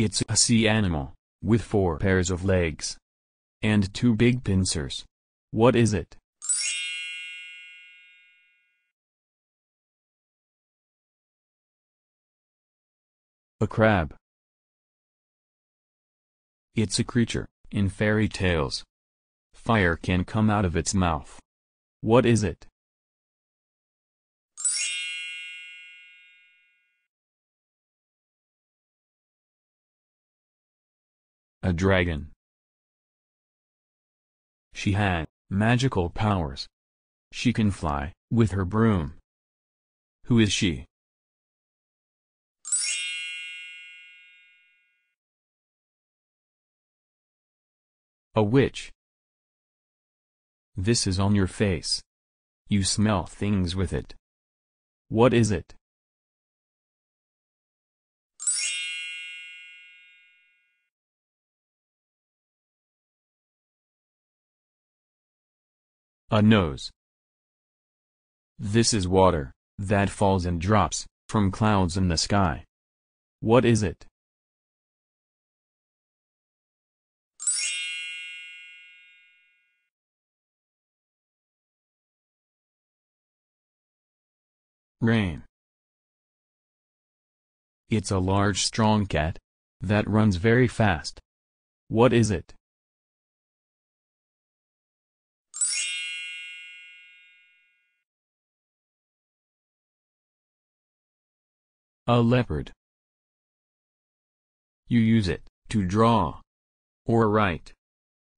It's a sea animal, with 4 pairs of legs. And 2 big pincers. What is it? A crab. It's a creature, in fairy tales. Fire can come out of its mouth. What is it? A dragon. She had magical powers. She can fly with her broom. Who is she? A witch. This is on your face. You smell things with it. What is it? A nose. This is water that falls in drops from clouds in the sky. What is it? Rain. It's a large strong cat that runs very fast. What is it? A leopard. You use it to draw or write.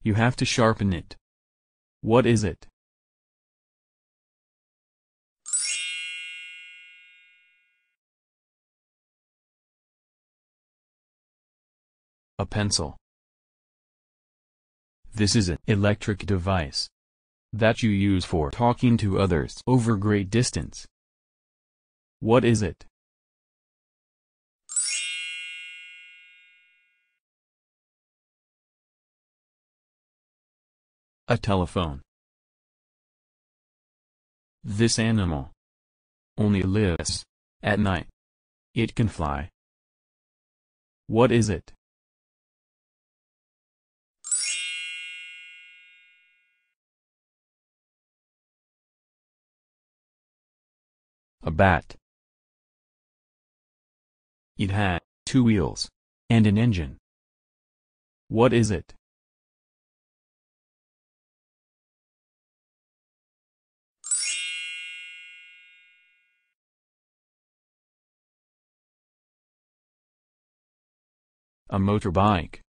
You have to sharpen it. What is it? A pencil. This is an electric device that you use for talking to others over great distance. What is it? A telephone. This animal only lives at night. It can fly. What is it? A bat. It had 2 wheels and an engine. What is it? A motorbike.